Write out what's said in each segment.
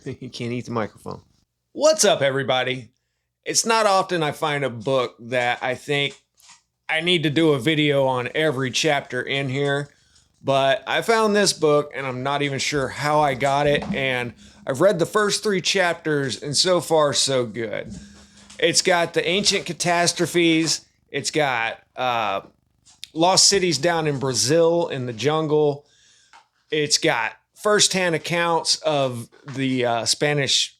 You can't eat the microphone. What's up, everybody? It's not often I find a book that I think I need to do a video on every chapter in here, but I found this book and I'm not even sure how I got it, and I've read the first 3 chapters and so far so good. It's got the ancient catastrophes, it's got lost cities down in Brazil in the jungle, it's got firsthand accounts of the Spanish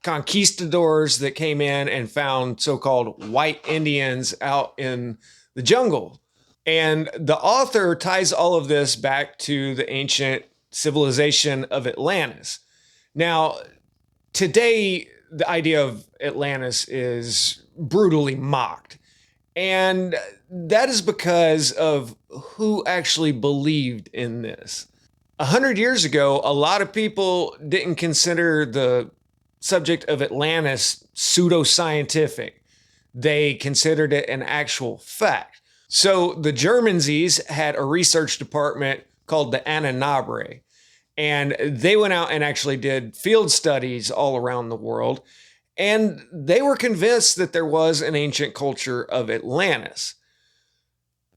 conquistadors that came in and found so-called white Indians out in the jungle. And the author ties all of this back to the ancient civilization of Atlantis. Now, today, the idea of Atlantis is brutally mocked. And that is because of who actually believed in this. 100 years ago, a lot of people didn't consider the subject of Atlantis pseudoscientific. They considered it an actual fact. So the Germansies had a research department called the Anunnaki, and they went out and actually did field studies all around the world, and they were convinced that there was an ancient culture of Atlantis.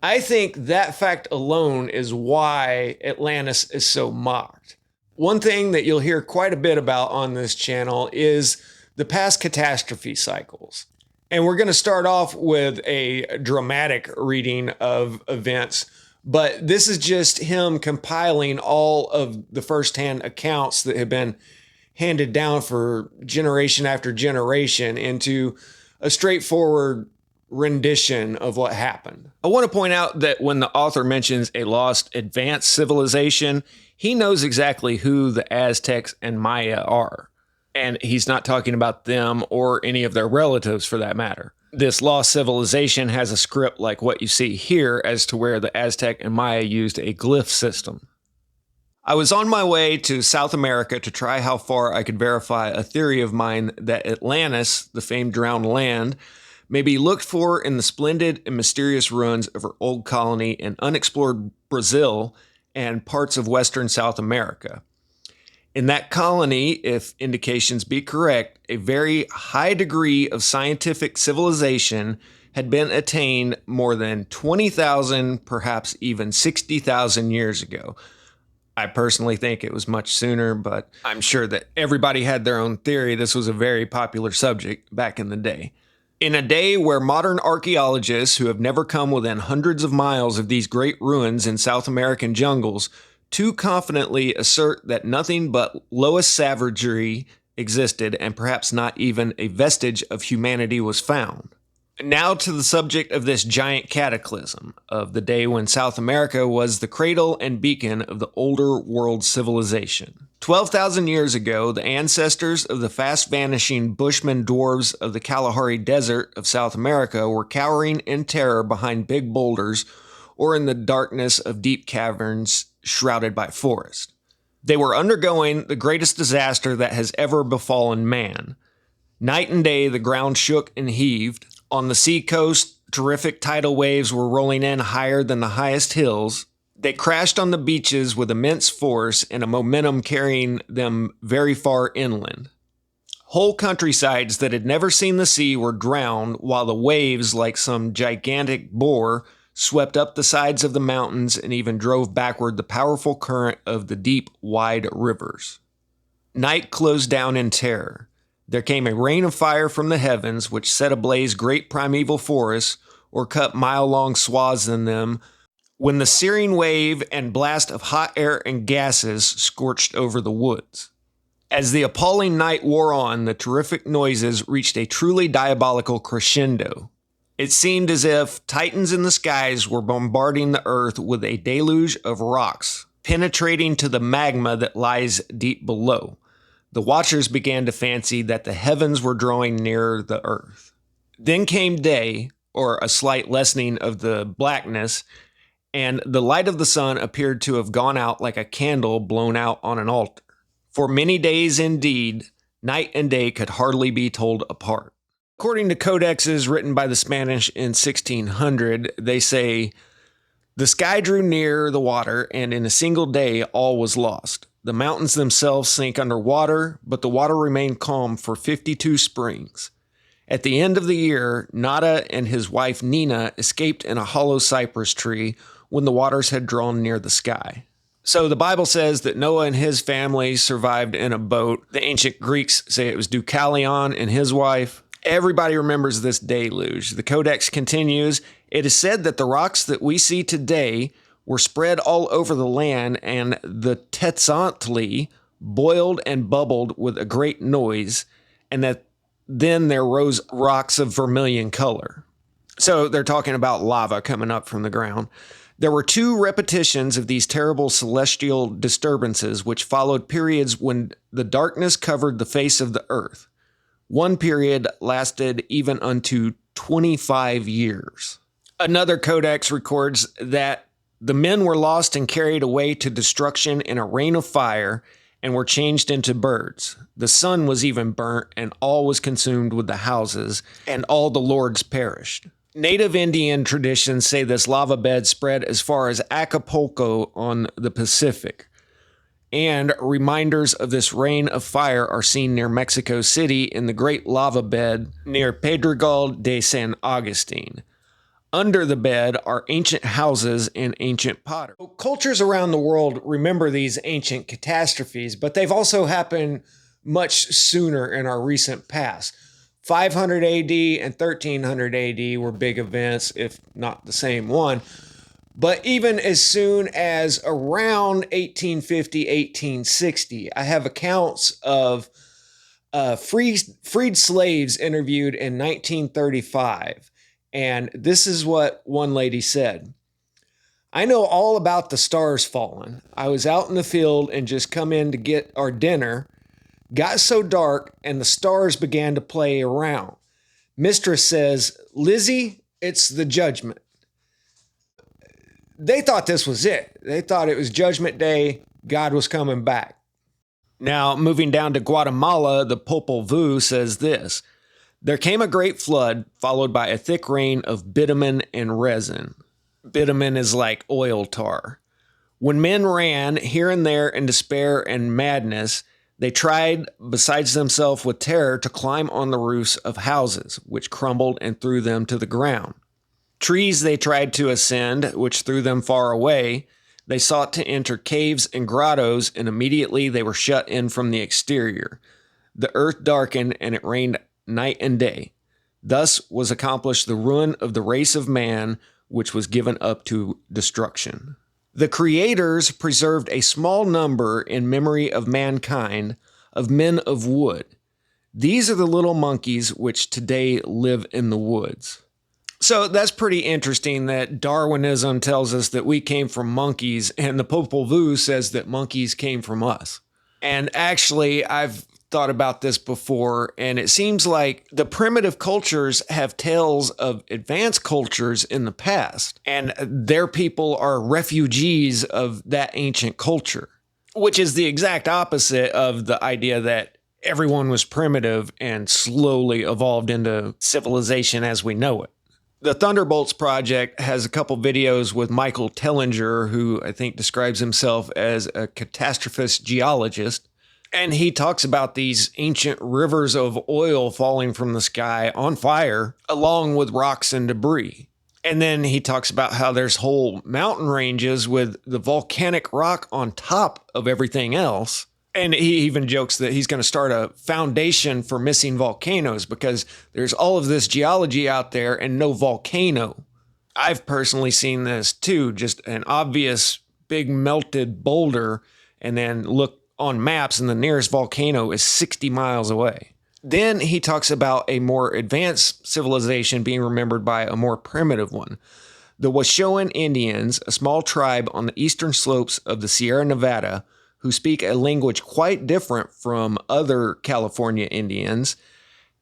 I think that fact alone is why Atlantis is so mocked. One thing that you'll hear quite a bit about on this channel is the past catastrophe cycles. And we're going to start off with a dramatic reading of events, but this is just him compiling all of the firsthand accounts that have been handed down for generation after generation into a straightforward rendition of what happened. I want to point out that when the author mentions a lost advanced civilization, he knows exactly who the Aztecs and Maya are. And he's not talking about them or any of their relatives for that matter. This lost civilization has a script like what you see here as to where the Aztec and Maya used a glyph system. I was on my way to South America to try how far I could verify a theory of mine that Atlantis, the famed drowned land, may be looked for in the splendid and mysterious ruins of her old colony in unexplored Brazil and parts of western South America. In that colony, if indications be correct, a very high degree of scientific civilization had been attained more than 20,000, perhaps even 60,000 years ago. I personally think it was much sooner, but I'm sure that everybody had their own theory. This was a very popular subject back in the day. In a day where modern archaeologists who have never come within hundreds of miles of these great ruins in South American jungles too confidently assert that nothing but lowest savagery existed and perhaps not even a vestige of humanity was found. Now to the subject of this giant cataclysm of the day when South America was the cradle and beacon of the older world civilization. 12,000 years ago, the ancestors of the fast-vanishing Bushman dwarves of the Kalahari Desert of South America were cowering in terror behind big boulders or in the darkness of deep caverns shrouded by forest. They were undergoing the greatest disaster that has ever befallen man. Night and day, the ground shook and heaved. On the sea coast, terrific tidal waves were rolling in higher than the highest hills. They crashed on the beaches with immense force and a momentum carrying them very far inland. Whole countrysides that had never seen the sea were drowned, while the waves, like some gigantic boar, swept up the sides of the mountains and even drove backward the powerful current of the deep, wide rivers. Night closed down in terror. There came a rain of fire from the heavens, which set ablaze great primeval forests, or cut mile-long swaths in them, when the searing wave and blast of hot air and gases scorched over the woods. As the appalling night wore on, the terrific noises reached a truly diabolical crescendo. It seemed as if titans in the skies were bombarding the earth with a deluge of rocks, penetrating to the magma that lies deep below. The watchers began to fancy that the heavens were drawing nearer the earth. Then came day, or a slight lessening of the blackness, and the light of the sun appeared to have gone out like a candle blown out on an altar. For many days indeed, night and day could hardly be told apart. According to codexes written by the Spanish in 1600, they say, "The sky drew near the water, and in a single day all was lost. The mountains themselves sink underwater, but the water remained calm for 52 springs. At the end of the year, Nada and his wife Nina escaped in a hollow cypress tree when the waters had drawn near the sky. So the Bible says that Noah and his family survived in a boat. The ancient Greeks say it was Deucalion and his wife. Everybody remembers this deluge. The Codex continues, it is said that the rocks that we see today were spread all over the land, and the Tetzantli boiled and bubbled with a great noise, and that then there rose rocks of vermilion color. So they're talking about lava coming up from the ground. There were 2 repetitions of these terrible celestial disturbances, which followed periods when the darkness covered the face of the earth. One period lasted even unto 25 years. Another codex records that the men were lost and carried away to destruction in a rain of fire and were changed into birds. The sun was even burnt, and all was consumed with the houses, and all the lords perished. Native Indian traditions say this lava bed spread as far as Acapulco on the Pacific. And reminders of this rain of fire are seen near Mexico City in the Great Lava Bed near Pedregal de San Agustin. Under the bed are ancient houses and ancient pottery. Cultures around the world remember these ancient catastrophes, but they've also happened much sooner in our recent past. 500 AD and 1300 AD were big events, if not the same one. But even as soon as around 1850, 1860, I have accounts of freed slaves interviewed in 1935. And this is what one lady said. I know all about the stars falling. I was out in the field and just come in to get our dinner. Got so dark and the stars began to play around. Mistress says, Lizzie, it's the judgment. They thought this was it. They thought it was Judgment Day. God was coming back. Now, moving down to Guatemala, the Popol Vuh says this. There came a great flood, followed by a thick rain of bitumen and resin. Bitumen is like oil tar. When men ran here and there in despair and madness, they tried, besides themselves with terror, to climb on the roofs of houses, which crumbled and threw them to the ground. Trees they tried to ascend, which threw them far away. They sought to enter caves and grottos, and immediately they were shut in from the exterior. The earth darkened, and it rained night and day. Thus was accomplished the ruin of the race of man, which was given up to destruction. The creators preserved a small number in memory of mankind, of men of wood. These are the little monkeys which today live in the woods. So that's pretty interesting that Darwinism tells us that we came from monkeys, and the Popol Vuh says that monkeys came from us. And actually, I've thought about this before, and it seems like the primitive cultures have tales of advanced cultures in the past, and their people are refugees of that ancient culture, which is the exact opposite of the idea that everyone was primitive and slowly evolved into civilization as we know it. The Thunderbolts Project has a couple videos with Michael Tellinger, who I think describes himself as a catastrophist geologist. And he talks about these ancient rivers of oil falling from the sky on fire, along with rocks and debris. And then he talks about how there's whole mountain ranges with the volcanic rock on top of everything else. And he even jokes that he's going to start a foundation for missing volcanoes because there's all of this geology out there and no volcano. I've personally seen this too, just an obvious big melted boulder, and then look on maps and the nearest volcano is 60 miles away. Then he talks about a more advanced civilization being remembered by a more primitive one. The Washoan Indians, a small tribe on the eastern slopes of the Sierra Nevada, who speak a language quite different from other California Indians,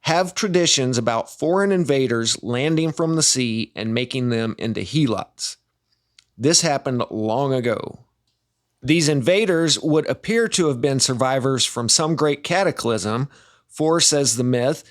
have traditions about foreign invaders landing from the sea and making them into helots. This happened long ago. These invaders would appear to have been survivors from some great cataclysm, for, says the myth,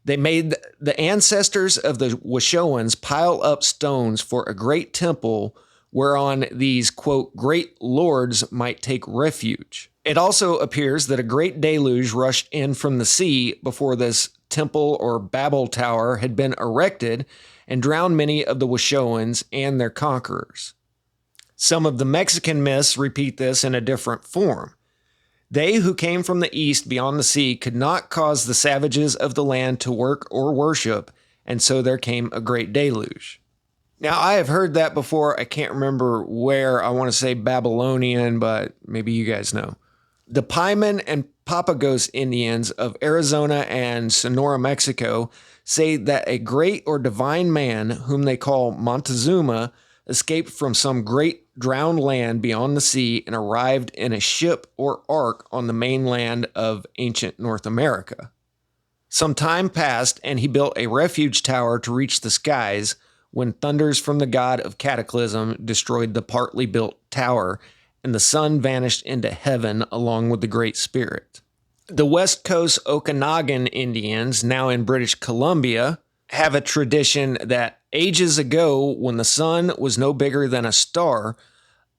they made the ancestors of the Washoans pile up stones for a great temple whereon these, quote, great lords might take refuge. It also appears that a great deluge rushed in from the sea before this temple or Babel tower had been erected and drowned many of the Washoans and their conquerors. Some of the Mexican myths repeat this in a different form. They who came from the east beyond the sea could not cause the savages of the land to work or worship, and so there came a great deluge. Now, I have heard that before. I can't remember where. I want to say Babylonian, but maybe you guys know. The Paiman and Papagos Indians of Arizona and Sonora, Mexico, say that a great or divine man, whom they call Montezuma, escaped from some great drowned land beyond the sea and arrived in a ship or ark on the mainland of ancient North America. Some time passed, and he built a refuge tower to reach the skies when thunders from the god of cataclysm destroyed the partly built tower, and the sun vanished into heaven along with the Great Spirit. The West Coast Okanagan Indians, now in British Columbia, have a tradition that ages ago, when the sun was no bigger than a star,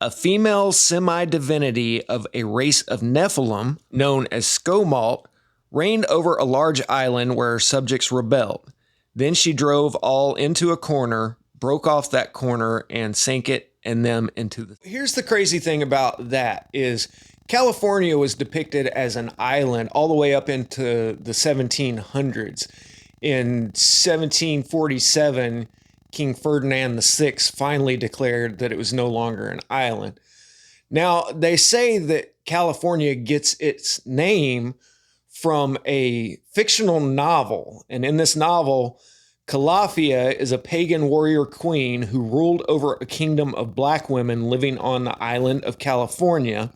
a female semi-divinity of a race of Nephilim, known as Skomalt, reigned over a large island where her subjects rebelled. Then she drove all into a corner, broke off that corner, and sank it and them into the... Here's the crazy thing about that is California was depicted as an island all the way up into the 1700s. In 1747, King Ferdinand VI finally declared that it was no longer an island. Now, they say that California gets its name from a fictional novel. And in this novel, Calafia is a pagan warrior queen who ruled over a kingdom of black women living on the island of California,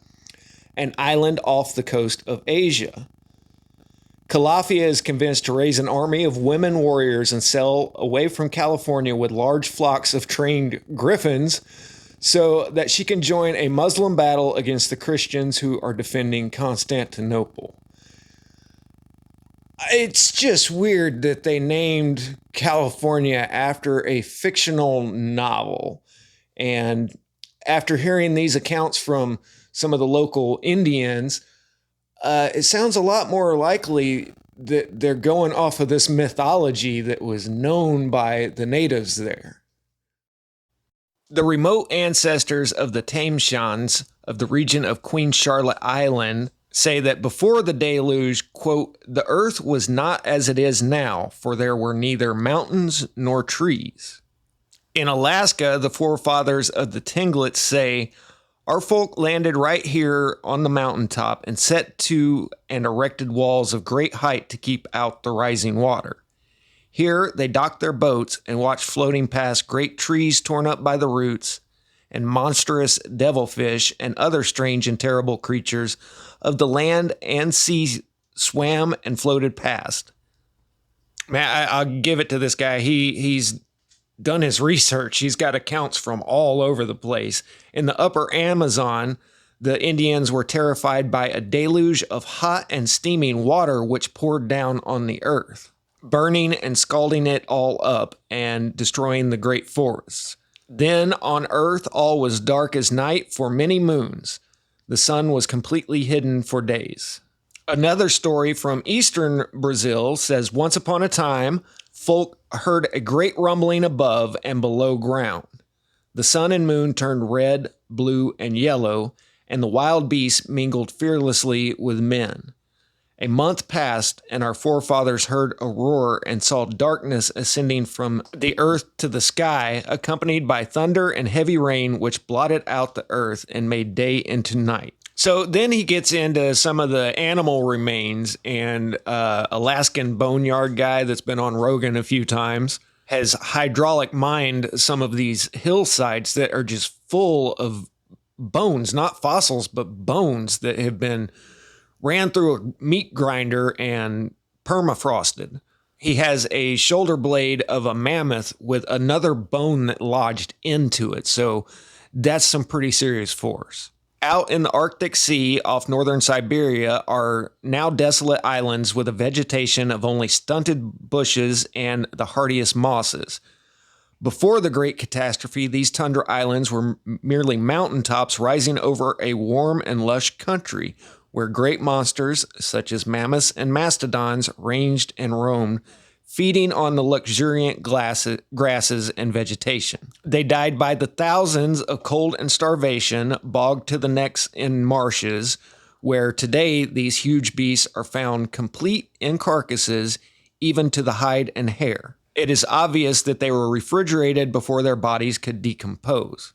an island off the coast of Asia. Calafia is convinced to raise an army of women warriors and sail away from California with large flocks of trained griffins so that she can join a Muslim battle against the Christians who are defending Constantinople. It's just weird that they named California after a fictional novel. And after hearing these accounts from some of the local Indians, it sounds a lot more likely that they're going off of this mythology that was known by the natives there. The remote ancestors of the Taimshans of the region of Queen Charlotte Island say that before the deluge, quote, the earth was not as it is now, for there were neither mountains nor trees. In Alaska, the forefathers of the Tlingits say, our folk landed right here on the mountaintop and set to and erected walls of great height to keep out the rising water. Here they docked their boats and watched floating past great trees torn up by the roots and monstrous devilfish and other strange and terrible creatures of the land and sea swam and floated past. Man, I'll give it to this guy. He's done his research. He's got accounts from all over the place. In the upper Amazon, the Indians were terrified by a deluge of hot and steaming water which poured down on the earth, burning and scalding it all up and destroying the great forests. Then on earth all was dark as night for many moons. The sun was completely hidden for days. Another story from eastern Brazil says, once upon a time, folk heard a great rumbling above and below ground. The sun and moon turned red, blue, and yellow, and the wild beasts mingled fearlessly with men. A month passed, and our forefathers heard a roar and saw darkness ascending from the earth to the sky, accompanied by thunder and heavy rain, which blotted out the earth and made day into night. So then he gets into some of the animal remains, and Alaskan boneyard guy that's been on Rogan a few times has hydraulic mined some of these hillsides that are just full of bones, not fossils, but bones that have been ran through a meat grinder and permafrosted. He has a shoulder blade of a mammoth with another bone that lodged into it. So that's some pretty serious force. Out in the Arctic Sea off northern Siberia are now desolate islands with a vegetation of only stunted bushes and the hardiest mosses. Before the Great Catastrophe, these tundra islands were merely mountaintops rising over a warm and lush country, where great monsters such as mammoths and mastodons ranged and roamed, feeding on the luxuriant grasses and vegetation. They died by the thousands of cold and starvation, bogged to the necks in marshes, where today these huge beasts are found complete in carcasses, even to the hide and hair. It is obvious that they were refrigerated before their bodies could decompose.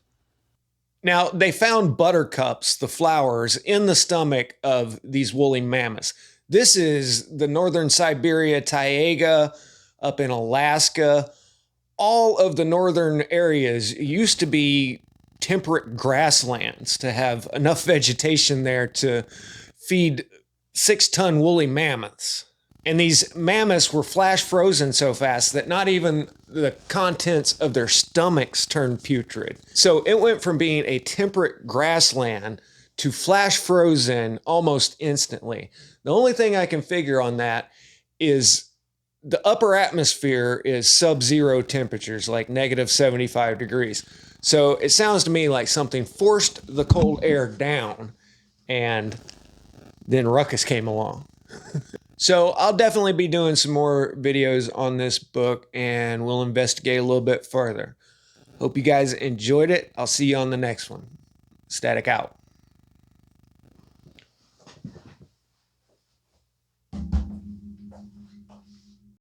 Now, they found buttercups, the flowers, in the stomach of these woolly mammoths. This is the northern Siberia taiga, up in Alaska. All of the northern areas used to be temperate grasslands to have enough vegetation there to feed 6-ton woolly mammoths. And these mammoths were flash frozen so fast that not even the contents of their stomachs turned putrid. So it went from being a temperate grassland to flash frozen almost instantly. The only thing I can figure on that is the upper atmosphere is sub-zero temperatures, like negative 75 degrees. So it sounds to me like something forced the cold air down, and then Ruckus came along. So I'll definitely be doing some more videos on this book, and we'll investigate a little bit further. Hope you guys enjoyed it. I'll see you on the next one. Static out.